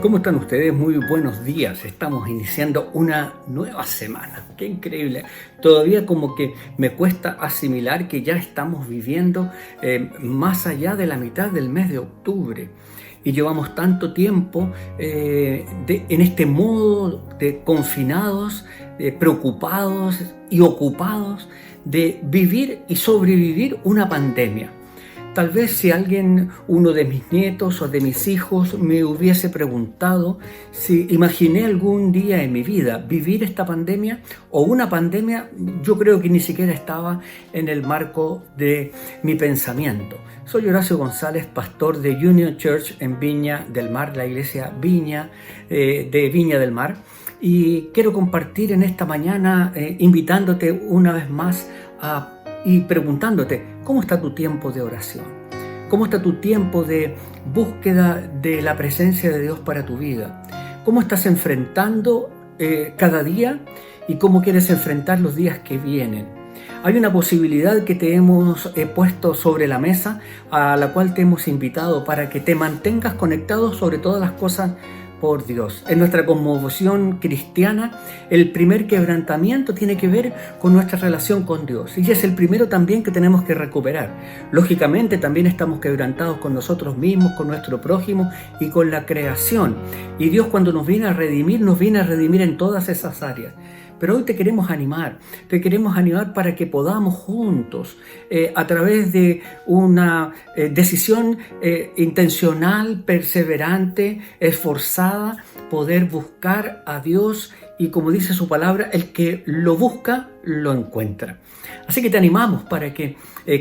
¿Cómo están ustedes? Muy buenos días. Estamos iniciando una nueva semana. ¡Qué increíble! Todavía como que me cuesta asimilar que ya estamos viviendo más allá de la mitad del mes de octubre. Y llevamos tanto tiempo en este modo de confinados, preocupados y ocupados de vivir y sobrevivir una pandemia. Tal vez si uno de mis nietos o de mis hijos me hubiese preguntado si imaginé algún día en mi vida vivir esta pandemia o una pandemia, yo creo que ni siquiera estaba en el marco de mi pensamiento. Soy Horacio González, pastor de Union Church en Viña del Mar, la iglesia Viña de Viña del Mar. Y quiero compartir en esta mañana invitándote una vez más y preguntándote, ¿cómo está tu tiempo de oración? ¿Cómo está tu tiempo de búsqueda de la presencia de Dios para tu vida? ¿Cómo estás enfrentando cada día y cómo quieres enfrentar los días que vienen? Hay una posibilidad que te hemos puesto sobre la mesa, a la cual te hemos invitado para que te mantengas conectado sobre todas las cosas por Dios. En nuestra cosmovisión cristiana, el primer quebrantamiento tiene que ver con nuestra relación con Dios. Y es el primero también que tenemos que recuperar. Lógicamente también estamos quebrantados con nosotros mismos, con nuestro prójimo y con la creación. Y Dios cuando nos viene a redimir en todas esas áreas. Pero hoy te queremos animar para que podamos juntos, a través de una decisión intencional, perseverante, esforzada, poder buscar a Dios y, como dice su palabra, el que lo busca, lo encuentra. Así que te animamos para que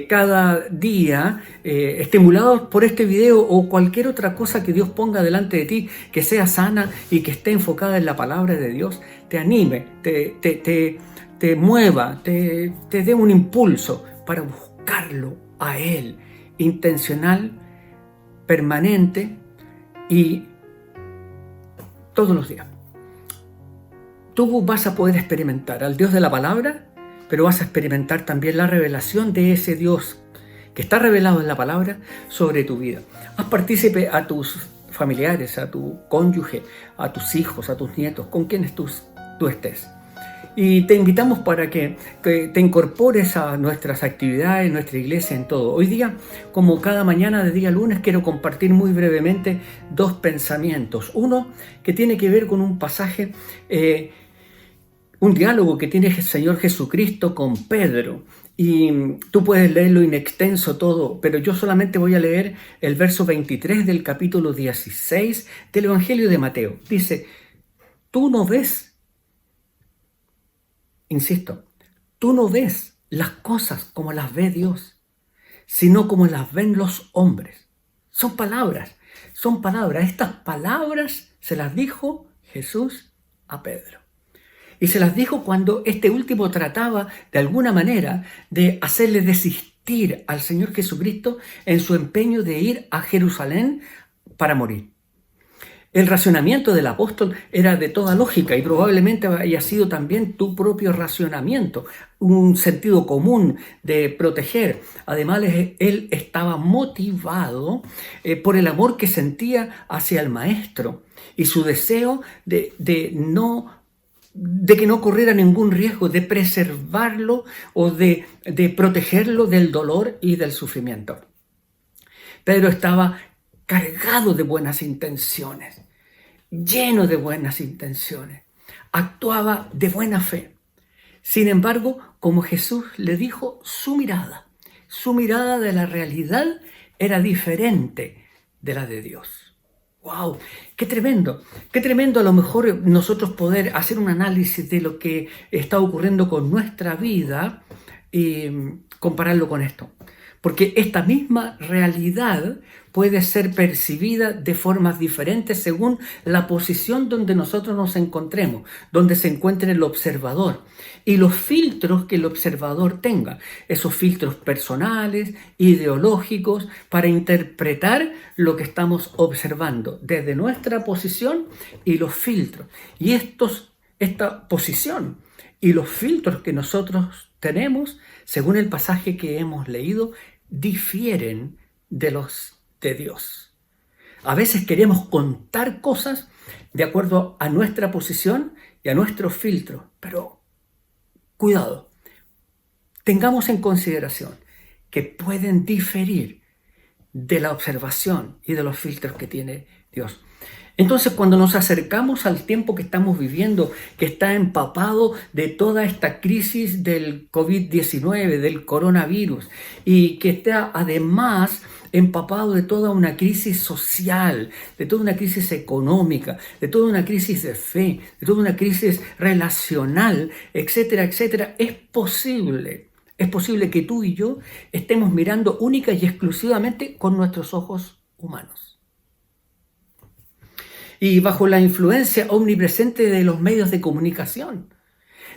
cada día, estimulados por este video o cualquier otra cosa que Dios ponga delante de ti, que sea sana y que esté enfocada en la palabra de Dios, te anime, te mueva, te dé un impulso para buscarlo a Él, intencional, permanente y todos los días. Tú vas a poder experimentar al Dios de la palabra, pero vas a experimentar también la revelación de ese Dios que está revelado en la palabra sobre tu vida. Haz partícipe a tus familiares, a tu cónyuge, a tus hijos, a tus nietos, con quienes tú estés. Y te invitamos para que te incorpores a nuestras actividades, nuestra iglesia, en todo. Hoy día, como cada mañana de día lunes, quiero compartir muy brevemente dos pensamientos. Uno que tiene que ver con un pasaje, un diálogo que tiene el Señor Jesucristo con Pedro. Y tú puedes leerlo in extenso todo, pero yo solamente voy a leer el verso 23 del capítulo 16 del Evangelio de Mateo. Dice, tú no ves, insisto, tú no ves las cosas como las ve Dios, sino como las ven los hombres. Son palabras. Estas palabras se las dijo Jesús a Pedro. Y se las dijo cuando este último trataba de alguna manera de hacerle desistir al Señor Jesucristo en su empeño de ir a Jerusalén para morir. El racionamiento del apóstol era de toda lógica y probablemente haya sido también tu propio racionamiento, un sentido común de proteger. Además, él estaba motivado por el amor que sentía hacia el maestro y su deseo de que no corriera ningún riesgo, de preservarlo o de protegerlo del dolor y del sufrimiento. Pedro estaba cargado de buenas intenciones, lleno de buenas intenciones, actuaba de buena fe. Sin embargo, como Jesús le dijo, su mirada de la realidad era diferente de la de Dios. ¡Wow! ¡Qué tremendo! ¡Qué tremendo! A lo mejor nosotros poder hacer un análisis de lo que está ocurriendo con nuestra vida y compararlo con esto. Porque esta misma realidad puede ser percibida de formas diferentes según la posición donde nosotros nos encontremos, donde se encuentre el observador y los filtros que el observador tenga, esos filtros personales, ideológicos, para interpretar lo que estamos observando desde nuestra posición y los filtros. Y esta posición y los filtros que nosotros tenemos, según el pasaje que hemos leído, difieren de los de Dios. A veces queremos contar cosas de acuerdo a nuestra posición y a nuestros filtros, pero cuidado, tengamos en consideración que pueden diferir de la observación y de los filtros que tiene Dios. Entonces, cuando nos acercamos al tiempo que estamos viviendo, que está empapado de toda esta crisis del COVID-19, del coronavirus, y que está además empapado de toda una crisis social, de toda una crisis económica, de toda una crisis de fe, de toda una crisis relacional, etcétera, etcétera, es posible que tú y yo estemos mirando única y exclusivamente con nuestros ojos humanos. Y bajo la influencia omnipresente de los medios de comunicación,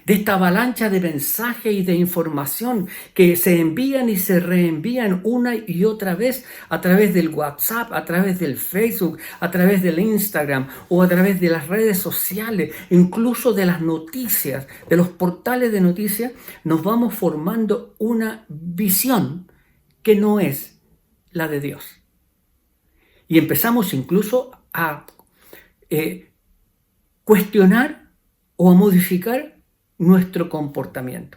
de esta avalancha de mensajes y de información que se envían y se reenvían una y otra vez a través del WhatsApp, a través del Facebook, a través del Instagram o a través de las redes sociales, incluso de las noticias, de los portales de noticias, nos vamos formando una visión que no es la de Dios. Y empezamos incluso a cuestionar o a modificar nuestro comportamiento.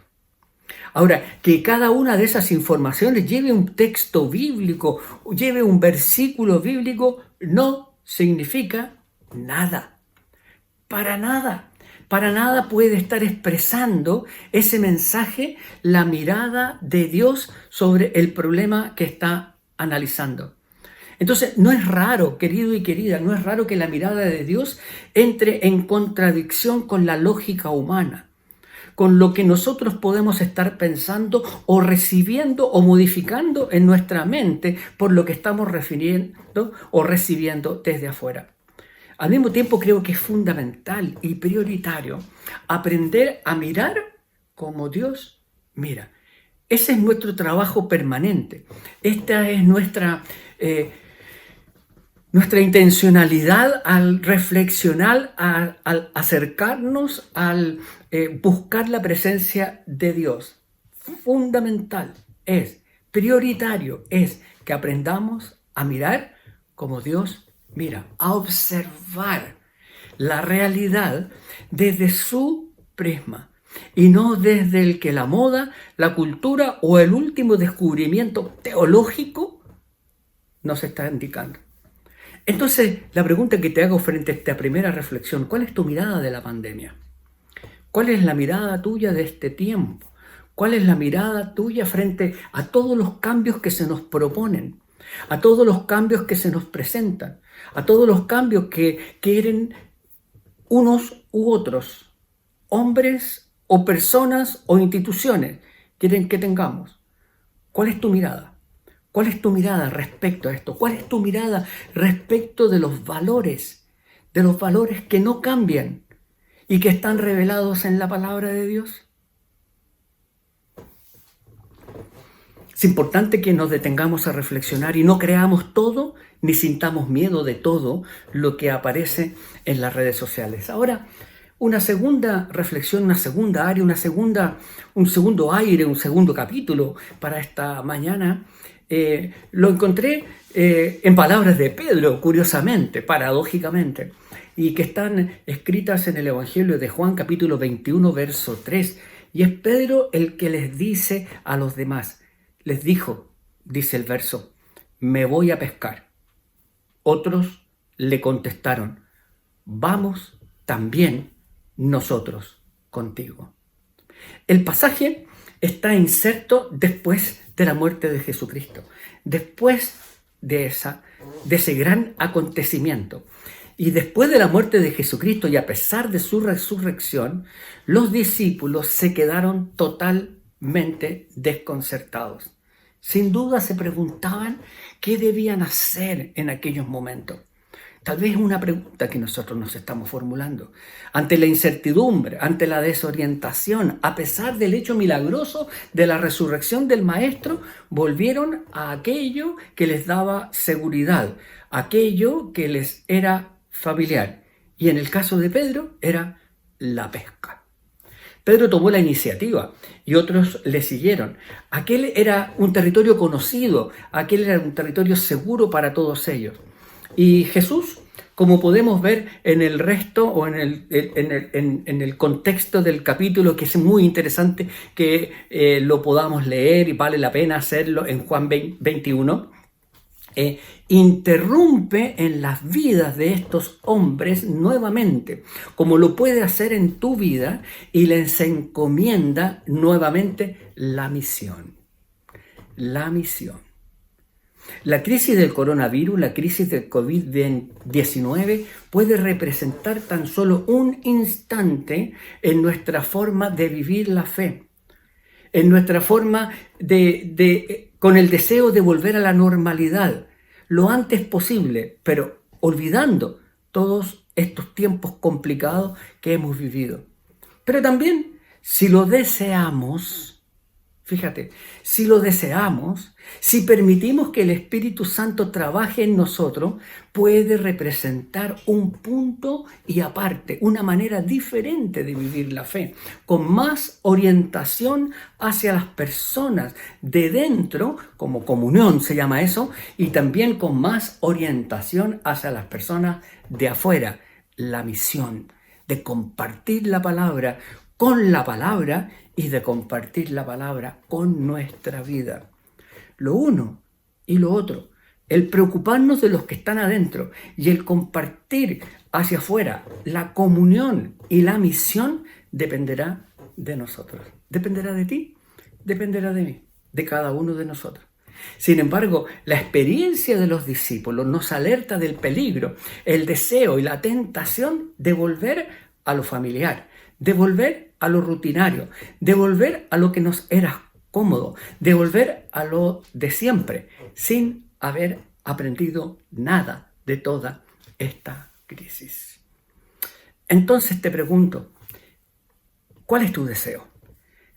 Ahora, que cada una de esas informaciones lleve un texto bíblico, lleve un versículo bíblico, no significa nada. Para nada. Para nada puede estar expresando ese mensaje la mirada de Dios sobre el problema que está analizando. Entonces, no es raro, querido y querida, no es raro que la mirada de Dios entre en contradicción con la lógica humana, con lo que nosotros podemos estar pensando o recibiendo o modificando en nuestra mente por lo que estamos refiriendo o recibiendo desde afuera. Al mismo tiempo, creo que es fundamental y prioritario aprender a mirar como Dios mira. Ese es nuestro trabajo permanente. Esta es nuestra intencionalidad al reflexionar, al acercarnos, al buscar la presencia de Dios. Fundamental es, prioritario es que aprendamos a mirar como Dios mira, a observar la realidad desde su prisma y no desde el que la moda, la cultura o el último descubrimiento teológico nos está indicando. Entonces, la pregunta que te hago frente a esta primera reflexión, ¿cuál es tu mirada de la pandemia? ¿Cuál es la mirada tuya de este tiempo? ¿Cuál es la mirada tuya frente a todos los cambios que se nos proponen? A todos los cambios que se nos presentan, a todos los cambios que quieren unos u otros, hombres o personas o instituciones, quieren que tengamos. ¿Cuál es tu mirada? ¿Cuál es tu mirada respecto a esto? ¿Cuál es tu mirada respecto de los valores que no cambian y que están revelados en la palabra de Dios? Es importante que nos detengamos a reflexionar y no creamos todo ni sintamos miedo de todo lo que aparece en las redes sociales. Ahora, una segunda reflexión, una segunda área, un segundo aire, un segundo capítulo para esta mañana, lo encontré en palabras de Pedro, curiosamente, paradójicamente, y que están escritas en el Evangelio de Juan, capítulo 21, verso 3. Y es Pedro el que les dice a los demás, les dijo, dice el verso, me voy a pescar. Otros le contestaron, vamos también nosotros contigo. El pasaje está inserto después de la muerte de Jesucristo, después de ese gran acontecimiento. Y después de la muerte de Jesucristo y a pesar de su resurrección, los discípulos se quedaron totalmente desconcertados. Sin duda se preguntaban qué debían hacer en aquellos momentos. Tal vez es una pregunta que nosotros nos estamos formulando. Ante la incertidumbre, ante la desorientación, a pesar del hecho milagroso de la resurrección del Maestro, volvieron a aquello que les daba seguridad, aquello que les era familiar. Y en el caso de Pedro, era la pesca. Pedro tomó la iniciativa y otros le siguieron. Aquel era un territorio conocido, aquel era un territorio seguro para todos ellos. Y Jesús, como podemos ver en el resto o en el contexto del capítulo, que es muy interesante que lo podamos leer y vale la pena hacerlo en Juan 21, interrumpe en las vidas de estos hombres nuevamente, como lo puede hacer en tu vida, y les encomienda nuevamente la misión. La misión. La crisis del coronavirus, la crisis del COVID-19 puede representar tan solo un instante en nuestra forma de vivir la fe, en nuestra forma con el deseo de volver a la normalidad lo antes posible, pero olvidando todos estos tiempos complicados que hemos vivido. Pero también, si lo deseamos, fíjate, si lo deseamos, si permitimos que el Espíritu Santo trabaje en nosotros, puede representar un punto y aparte, una manera diferente de vivir la fe, con más orientación hacia las personas de dentro, como comunión se llama eso, y también con más orientación hacia las personas de afuera, la misión de compartir la palabra con la palabra y de compartir la palabra con nuestra vida. Lo uno y lo otro, el preocuparnos de los que están adentro y el compartir hacia afuera, la comunión y la misión, dependerá de nosotros. ¿Dependerá de ti? Dependerá de mí, de cada uno de nosotros. Sin embargo, la experiencia de los discípulos nos alerta del peligro, el deseo y la tentación de volver a lo familiar, de volver a lo rutinario, de volver a lo que nos era cómodo, de volver a lo de siempre, sin haber aprendido nada de toda esta crisis. Entonces te pregunto, ¿cuál es tu deseo?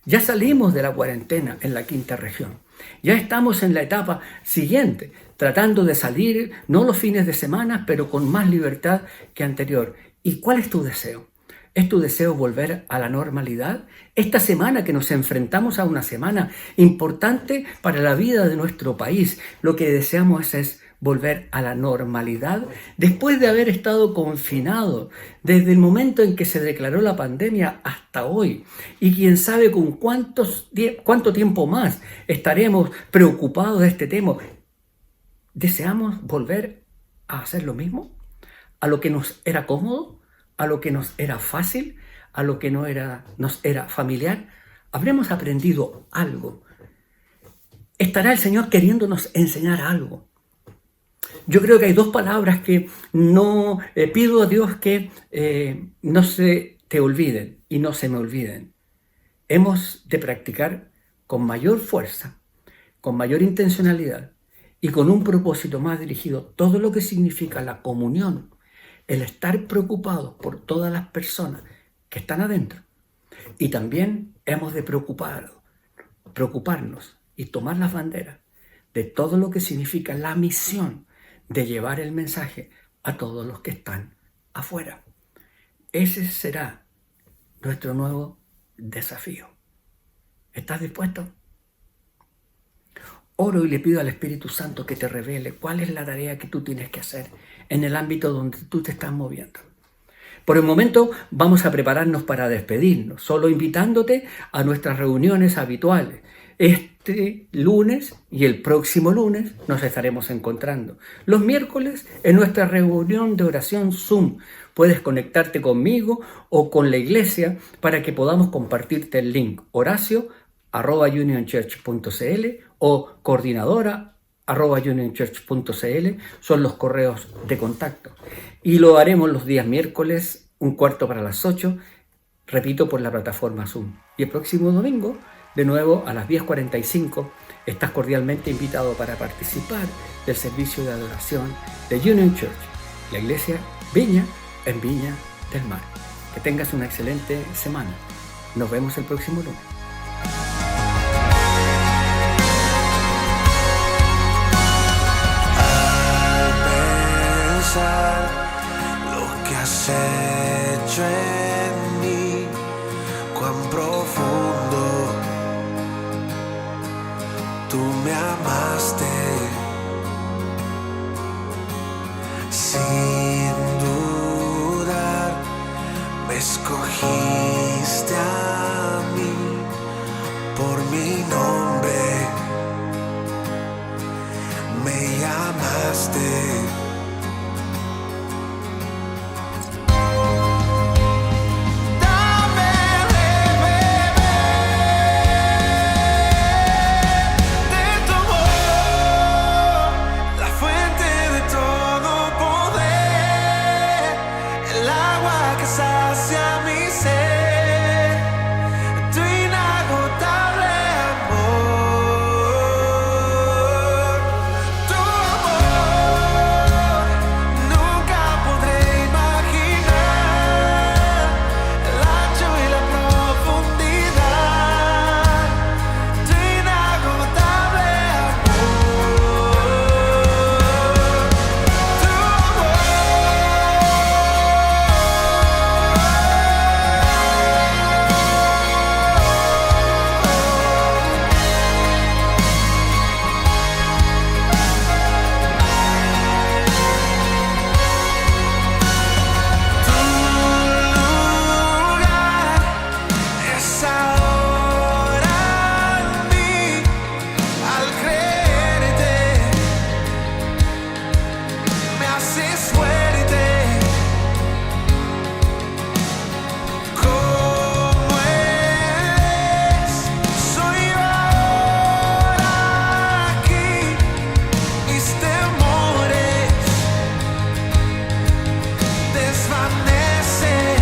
Ya salimos de la cuarentena en la quinta región. Ya estamos en la etapa siguiente, tratando de salir, no los fines de semana, pero con más libertad que anterior. ¿Y cuál es tu deseo? ¿Es tu deseo volver a la normalidad? Esta semana que nos enfrentamos a una semana importante para la vida de nuestro país, lo que deseamos es volver a la normalidad después de haber estado confinados desde el momento en que se declaró la pandemia hasta hoy. Y quién sabe con cuánto tiempo más estaremos preocupados de este tema. ¿Deseamos volver a hacer lo mismo? ¿A lo que nos era cómodo? ¿A lo que nos era fácil? ¿A lo que nos era familiar? ¿Habremos aprendido algo? ¿Estará el Señor queriéndonos enseñar algo? Yo creo que hay dos palabras que no pido a Dios que no se te olviden y no se me olviden. Hemos de practicar con mayor fuerza, con mayor intencionalidad y con un propósito más dirigido todo lo que significa la comunión, el estar preocupados por todas las personas que están adentro. Y también hemos de preocuparnos y tomar las banderas de todo lo que significa la misión de llevar el mensaje a todos los que están afuera. Ese será nuestro nuevo desafío. ¿Estás dispuesto? Oro y le pido al Espíritu Santo que te revele cuál es la tarea que tú tienes que hacer en el ámbito donde tú te estás moviendo. Por el momento vamos a prepararnos para despedirnos, solo invitándote a nuestras reuniones habituales. Este lunes y el próximo lunes nos estaremos encontrando. Los miércoles en nuestra reunión de oración Zoom. Puedes conectarte conmigo o con la iglesia para que podamos compartirte el link horacio@unionchurch.cl o coordinadora@unionchurch.cl son los correos de contacto. Y lo haremos los días miércoles, 7:15 repito, por la plataforma Zoom. Y el próximo domingo, de nuevo a las 10:45, estás cordialmente invitado para participar del servicio de adoración de Union Church, la iglesia Viña en Viña del Mar. Que tengas una excelente semana. Nos vemos el próximo lunes. Lo que has hecho en mí, cuán profundo tú me amaste, sin dudar me escogiste a mí por mi nombre, me llamaste. Sacia mi ser, tu inagotable amor, tu amor, nunca podré imaginar el ancho y la profundidad, tu inagotable amor, tu amor. Es ahora en mí, al creerte, me haces fuerte, como es, soy ahora aquí, mis temores desvanecen.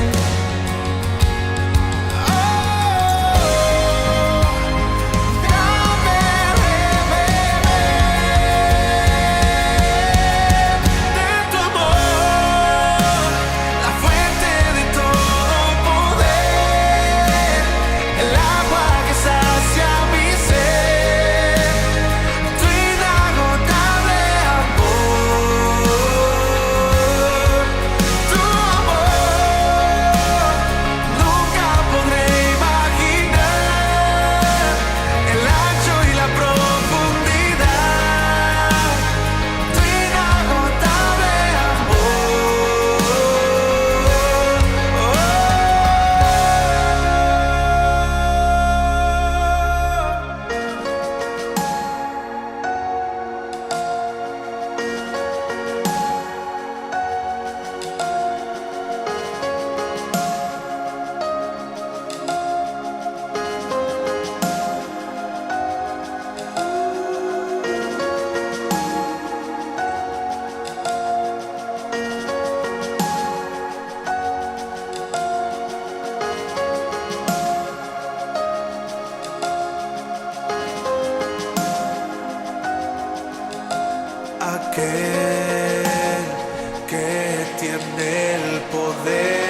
Aquel que tiene el poder